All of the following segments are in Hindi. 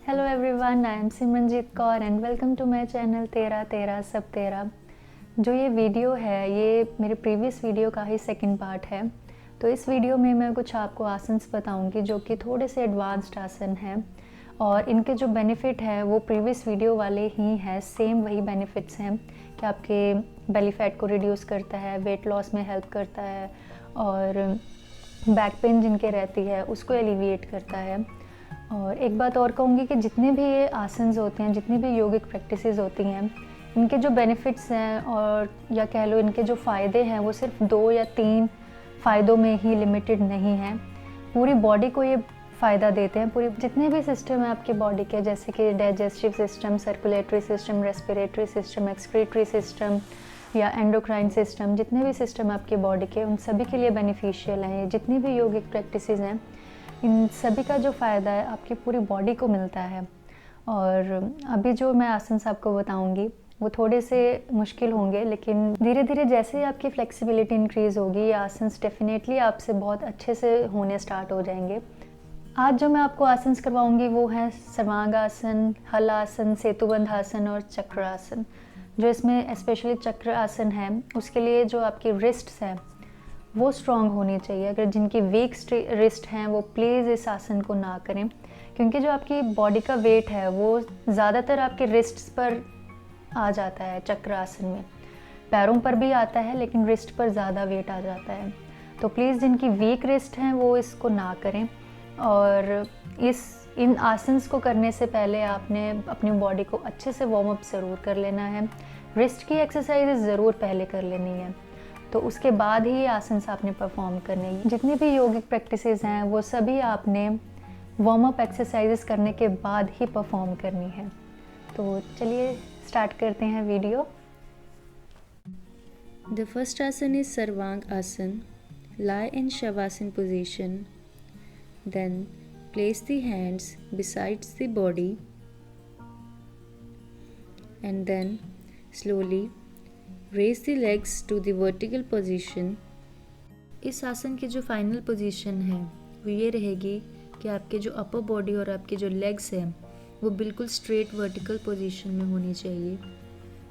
Hello everyone, I am Simranjeet Kaur and welcome to my channel तेरा तेरा सब तेरा। जो ये वीडियो है ये मेरे प्रीवियस वीडियो का ही सेकंड पार्ट है। तो इस वीडियो में मैं कुछ आपको आसन्स बताऊंगी जो कि थोड़े से एडवांस्ड आसन हैं और इनके जो बेनिफिट है वो प्रीवियस वीडियो वाले ही हैं, सेम वही बेनिफिट्स हैं कि आपके बेली फैट को रिड्यूस करता है, वेट लॉस में हेल्प करता है और बैक पेन जिनके रहती है उसको एलिविएट करता है। और एक बात और कहूँगी कि जितने भी ये आसन्स होते हैं, जितनी भी योगिक प्रैक्टिसेस होती हैं, इनके जो बेनिफिट्स हैं और या कह लो इनके जो फ़ायदे हैं वो सिर्फ 2 या 3 फ़ायदों में ही लिमिटेड नहीं हैं। पूरी बॉडी को ये फ़ायदा देते हैं। पूरी जितने भी सिस्टम है आपकी बॉडी के, जैसे कि digestive system, circulatory system, respiratory system, excretory system या एंडोक्राइन सिस्टम, जितने भी सिस्टम आपकी बॉडी के, उन सभी के लिए बेनिफिशियल हैं। ये जितनी भी योगिक प्रैक्टिसेस हैं, इन सभी का जो फ़ायदा है आपकी पूरी बॉडी को मिलता है। और अभी जो मैं आसन्स आपको बताऊंगी वो थोड़े से मुश्किल होंगे, लेकिन धीरे धीरे जैसे ही आपकी फ्लेक्सिबिलिटी इंक्रीज़ होगी ये आसन्स डेफिनेटली आपसे बहुत अच्छे से होने स्टार्ट हो जाएंगे। आज जो मैं आपको आसन्स करवाऊंगी वो है सर्वांग आसन, हल आसन, सेतुबंध आसन और चक्र आसन। जो इसमें स्पेशली चक्र आसन है उसके लिए जो आपकी रिस्ट्स हैं वो स्ट्रॉन्ग होनी चाहिए। अगर जिनकी वीक रिस्ट हैं वो प्लीज़ इस आसन को ना करें, क्योंकि जो आपकी बॉडी का वेट है वो ज़्यादातर आपके रिस्ट्स पर आ जाता है। चक्र आसन में पैरों पर भी आता है लेकिन रिस्ट पर ज़्यादा वेट आ जाता है। तो प्लीज़ जिनकी वीक रिस्ट हैं वो इसको ना करें। और इन आसन्स को करने से पहले आपने अपनी बॉडी को अच्छे से वार्म अप ज़रूर कर लेना है। रिस्ट की एक्सरसाइज ज़रूर पहले कर लेनी है, तो उसके बाद ही ये आसन्स आपने परफॉर्म करने हैं। जितनी भी योगिक प्रैक्टिसेस हैं वो सभी आपने वार्म अप एक्सरसाइजेस करने के बाद ही परफॉर्म करनी है। तो चलिए स्टार्ट करते हैं video. The first asana is Sarvang Asana. Lie in Shavasana position. Then place the hands besides the body and then slowly raise the legs to the vertical position. इस आसन की जो फाइनल पोजीशन है वो ये रहेगी कि आपके जो अपर बॉडी और आपके जो लेग्स हैं वो बिल्कुल स्ट्रेट वर्टिकल पोजीशन में होनी चाहिए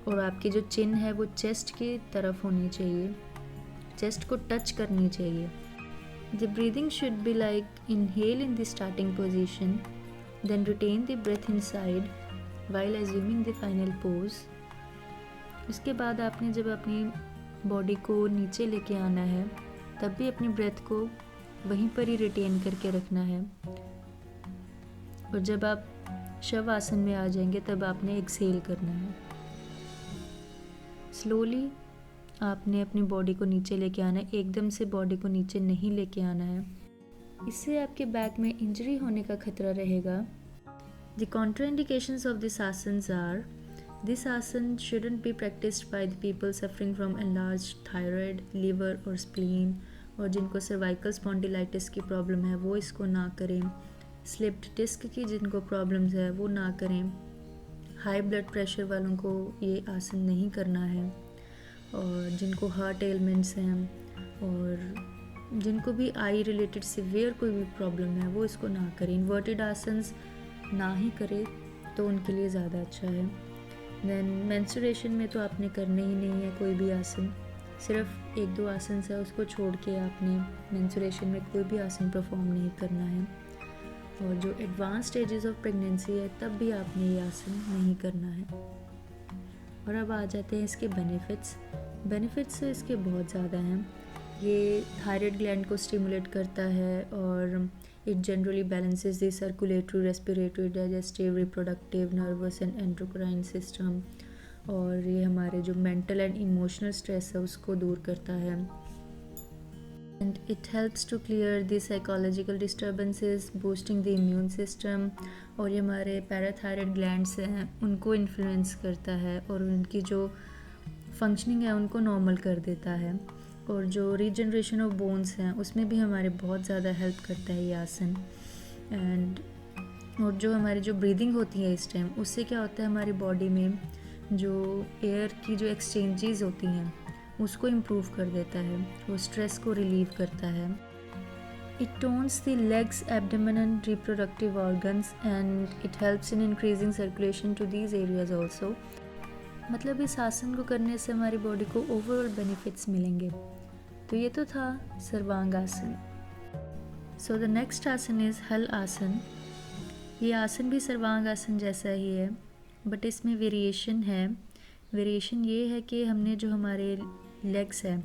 और आपकी जो चिन है वो चेस्ट की तरफ होनी चाहिए, चेस्ट को टच करनी चाहिए। The breathing should be like inhale in the starting position, then retain the breath inside while assuming the final pose. उसके बाद आपने जब अपनी बॉडी को नीचे लेके आना है तब भी अपनी ब्रेथ को वहीं पर ही रिटेन करके रखना है। और जब आप शव आसन में आ जाएंगे तब आपने एक्सहेल करना है। स्लोली आपने अपनी बॉडी को नीचे लेके आना है, एकदम से बॉडी को नीचे नहीं लेके आना है, इससे आपके बैक में इंजरी होने का खतरा रहेगा। The contraindications of this asans are: this asan shouldn't be practiced by the people suffering from enlarged thyroid, liver और spleen, और जिनको cervical spondylitis की प्रॉब्लम है वो इसको ना करें। स्लिप्ड डिस्क की जिनको प्रॉब्लम्स है वो ना करें। हाई ब्लड प्रेशर वालों को ये आसन नहीं करना है। और जिनको हार्ट एलिमेंट्स हैं और जिनको भी आई रिलेटेड सिवियर कोई भी प्रॉब्लम है वो इसको ना करें। इन्वर्टेड आसन्स ना ही करें तो उनके लिए ज़्यादा अच्छा है। देन मेंस्ट्रुएशन में तो आपने करने ही नहीं है कोई भी आसन, सिर्फ 1-2 आसन है उसको छोड़ के आपने मेंस्ट्रुएशन में कोई भी आसन परफॉर्म नहीं करना है। और जो एडवांस स्टेजेस ऑफ प्रेगनेंसी है तब भी आपने ये आसन नहीं करना है। और अब आ जाते हैं इसके बेनिफिट्स तो इसके बहुत ज़्यादा हैं। ये थायराइड ग्लैंड को स्टिमुलेट करता है और it generally balances the circulatory, respiratory, digestive, reproductive, nervous and endocrine system. और ये हमारे जो मेंटल एंड इमोशनल स्ट्रेस है उसको दूर करता है। And it helps to clear the psychological disturbances, boosting the immune system. और ये हमारे पैराथायराइड ग्लैंड्स हैं उनको इन्फ्लुएंस करता है और उनकी जो फंक्शनिंग है उनको नॉर्मल कर देता है। और जो रीजनरेशन ऑफ बोन्स हैं उसमें भी हमारे बहुत ज़्यादा हेल्प करता है ये आसन। एंड और जो हमारी जो ब्रीदिंग होती है इस टाइम, उससे क्या होता है हमारी बॉडी में जो एयर की जो एक्सचेंजेस होती हैं उसको इम्प्रूव कर देता है, वो स्ट्रेस को रिलीव करता है। It tones the legs, abdomen and reproductive organs and it helps in increasing circulation to these areas also. मतलब इस आसन को करने से हमारी बॉडी को ओवरऑल बेनिफिट्स मिलेंगे। तो ये तो था सर्वांग आसन। सो द नेक्स्ट आसन इज़ हल आसन। ये आसन भी सर्वांग आसन जैसा ही है बट इसमें वेरिएशन है। वेरिएशन ये है कि हमने जो हमारे लेग्स है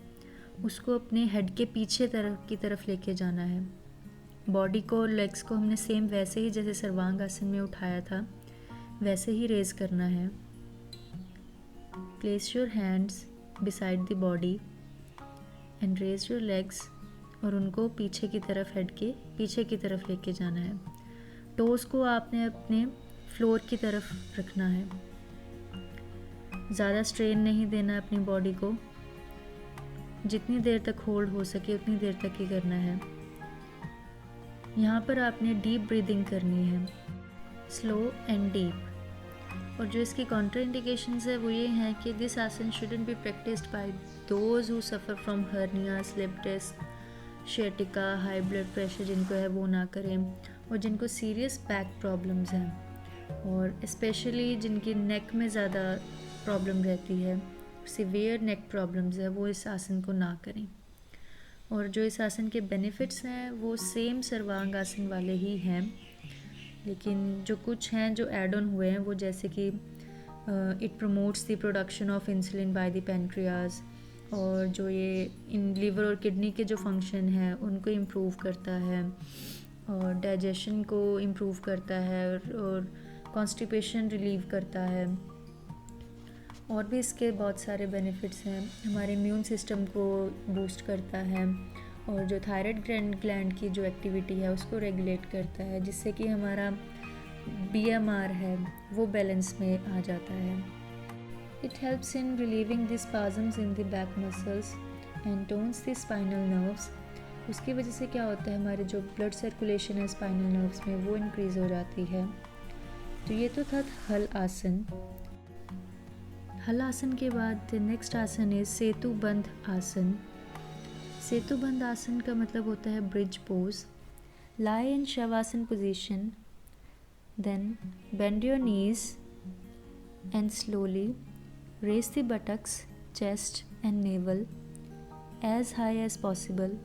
उसको अपने हेड के पीछे की तरफ लेके जाना है। बॉडी को, लेग्स को हमने सेम वैसे ही जैसे सर्वांग आसन में उठाया था वैसे ही रेज करना है। Place your hands beside the body and raise your legs और उनको पीछे की तरफ, हेड के पीछे की तरफ लेके जाना है। टोस को आपने अपने फ्लोर की तरफ रखना है। ज़्यादा स्ट्रेन नहीं देना अपनी बॉडी को। जितनी देर तक होल्ड हो सके उतनी देर तक ही करना है। यहाँ पर आपने डीप ब्रीदिंग करनी है, स्लो एंड डीप। और जो इसकी कॉन्ट्राइंडिकेशंस है वो ये हैं कि this asana shouldn't be practised by those who suffer from hernia, slip disc, sciatica, high blood pressure जिनको है वो ना करें, और जिनको सीरियस बैक प्रॉब्लम्स हैं और स्पेशली जिनकी नेक में ज़्यादा प्रॉब्लम रहती है, सीवियर नेक प्रॉब्लम्स है, वो इस आसन को ना करें। और जो इस आसन के बेनिफिट्स हैं वो सेम सर्वांग आसन वाले ही हैं, लेकिन जो कुछ हैं जो ऐड ऑन हुए हैं वो जैसे कि it promotes the production of insulin by the pancreas, और जो ये इन लीवर और किडनी के जो फंक्शन हैं उनको इम्प्रूव करता है, और डाइजेशन को इम्प्रूव करता है, और कॉन्स्टिपेशन रिलीव करता है। और भी इसके बहुत सारे बेनिफिट्स हैं। हमारे इम्यून सिस्टम को बूस्ट करता है, और जो थायराइड ग्लैंड की जो एक्टिविटी है उसको रेगुलेट करता है, जिससे कि हमारा BMR है वो बैलेंस में आ जाता है। It helps in relieving the spasms in the back muscles and tones the spinal nerves. उसकी वजह से क्या होता है, हमारे जो ब्लड सर्कुलेशन है स्पाइनल नर्व्स में वो इंक्रीज़ हो जाती है। तो ये तो था हल आसन। हल आसन के बाद नेक्स्ट आसन इज सेतुबंध आसन। सेतुबंध आसन का मतलब होता है bridge pose. Lie in shavasana position, then bend your knees and slowly raise the buttocks, chest and navel as high as possible.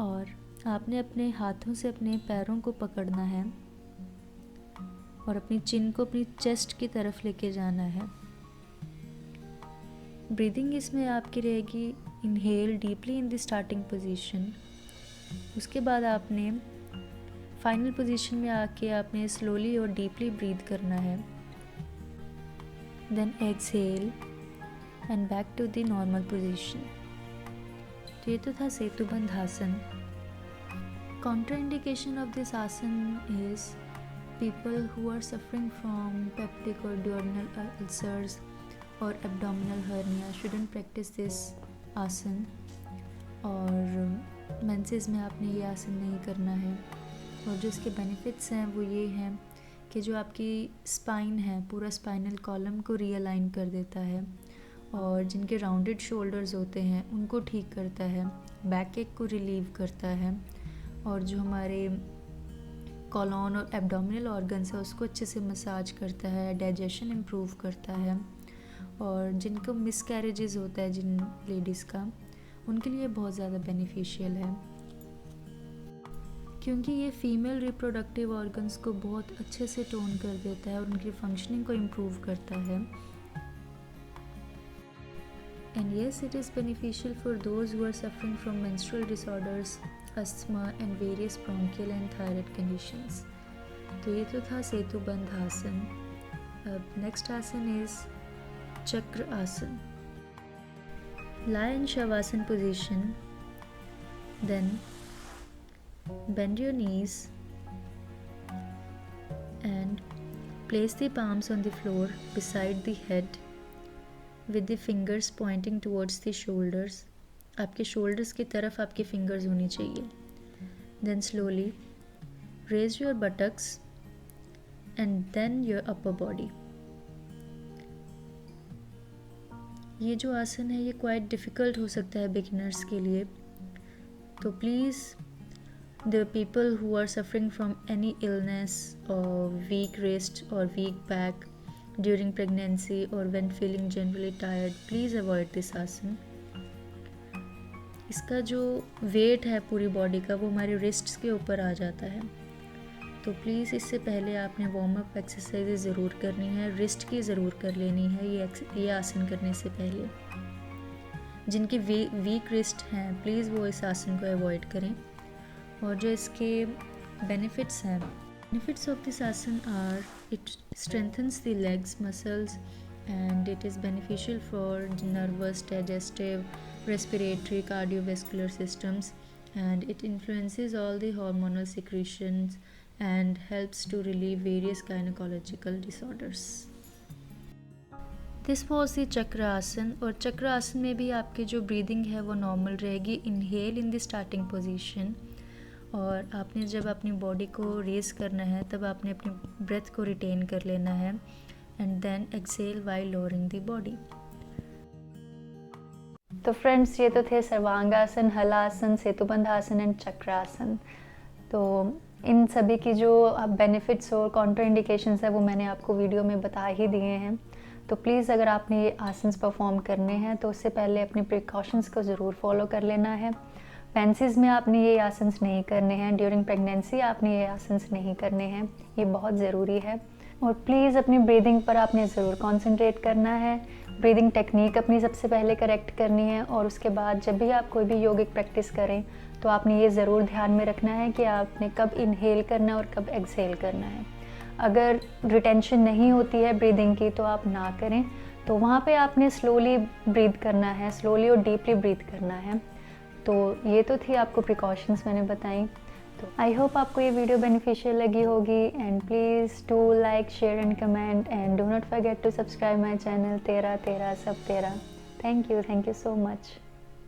और आपने अपने हाथों से अपने पैरों को पकड़ना है और अपनी चिन को अपनी चेस्ट की तरफ लेके जाना है। ब्रीदिंग इसमें आपकी रहेगी inhale deeply in the starting position. उसके बाद आपने फाइनल पोजीशन में आके आपने स्लोली और डीपली ब्रीद करना है। Then exhale and back to the normal position. तो ये तो था सेतुबंध आसन। Contraindication of this आसन is people who are suffering from peptic or duodenal ulcers or abdominal hernia shouldn't practice this आसन। और मेंसेस में आपने ये आसन नहीं करना है। और जो इसके बेनिफिट्स हैं वो ये हैं कि जो आपकी स्पाइन है पूरा स्पाइनल कॉलम को रीअलाइन कर देता है, और जिनके राउंडेड शोल्डर्स होते हैं उनको ठीक करता है, बैक एक को रिलीव करता है, और जो हमारे कॉलॉन और एब्डोमिनल ऑर्गन्स है उसको अच्छे से मसाज करता है, डाइजेशन इम्प्रूव करता है। और जिनको मिसकैरेजेस होता है जिन लेडीज़ का, उनके लिए बहुत ज़्यादा बेनिफिशियल है, क्योंकि ये फीमेल रिप्रोडक्टिव ऑर्गन्स को बहुत अच्छे से टोन कर देता है और उनकी फंक्शनिंग को इम्प्रूव करता है। And yes, it is beneficial for those who are suffering from menstrual disorders, asthma and various bronchial and thyroid conditions. तो ये तो था सेतुबंध आसन। अब नेक्स्ट आसन इज चक्र आसन। Lie in Shavasana position, then bend your knees and place the palms on the floor beside the head with the fingers pointing towards the shoulders. आपके shoulders की तरफ आपके fingers होनी चाहिए. Then slowly raise your buttocks and then your upper body. ये जो आसन है ये क्वाइट डिफ़िकल्ट हो सकता है बिगिनर्स के लिए, तो please the people who are suffering from any illness or weak wrist or weak back during pregnancy or when feeling generally tired, please avoid this आसन। इसका जो वेट है पूरी बॉडी का वो हमारे रिस्ट्स के ऊपर आ जाता है, तो प्लीज़ इससे पहले आपने वार्म अप एक्सरसाइजेज ज़रूर करनी है, रिस्ट की ज़रूर कर लेनी है ये आसन करने से पहले। जिनकी वीक रिस्ट हैं प्लीज़ वो इस आसन को अवॉइड करें। और जो इसके बेनिफिट्स हैं, benefits of this asana are it strengthens the legs muscles and it is beneficial for nervous, digestive, respiratory, cardiovascular systems, and it influences all the hormonal secretions and helps to relieve various gynecological disorders. This was the चक्र आसन। और चक्र आसन में भी आपकी जो ब्रीदिंग है वो नॉर्मल रहेगी। Inhale in the starting position, और आपने जब अपनी बॉडी को रेज करना है तब आपने अपनी ब्रेथ को रिटेन कर लेना है and then exhale while lowering the body. तो फ्रेंड्स, ये तो थे सर्वांगासन, हलासन, सेतुबंधासन एंड चक्रासन। तो इन सभी की जो बेनिफिट्स और कॉन्ट्रा इंडिकेशंस है वो मैंने आपको वीडियो में बता ही दिए हैं। तो प्लीज़ अगर आपने ये आसन्स परफॉर्म करने हैं तो उससे पहले अपने प्रिकॉशंस को ज़रूर फॉलो कर लेना है। पेंसिस में आपने ये आसन्स नहीं करने हैं, ड्यूरिंग प्रेगनेंसी आपने ये आसन्स नहीं करने हैं, ये बहुत ज़रूरी है। और प्लीज़ अपनी ब्रीदिंग पर आपने ज़रूर कॉन्सेंट्रेट करना है। ब्रीदिंग टेक्निक अपनी सबसे पहले करेक्ट करनी है, और उसके बाद जब भी आप कोई भी योगिक प्रैक्टिस करें तो आपने ये ज़रूर ध्यान में रखना है कि आपने कब इनहेल करना है और कब एक्सहेल करना है। अगर रिटेंशन नहीं होती है ब्रीदिंग की तो आप ना करें, तो वहाँ पे आपने स्लोली ब्रीथ करना है, स्लोली और डीपली ब्रीथ करना है। तो ये तो थी आपको प्रिकॉशंस मैंने बताई। तो आई होप आपको ये वीडियो बेनिफिशियल लगी होगी, and please do like, share and comment, and do not forget to subscribe my channel तेरा तेरा सब तेरा। Thank you so much.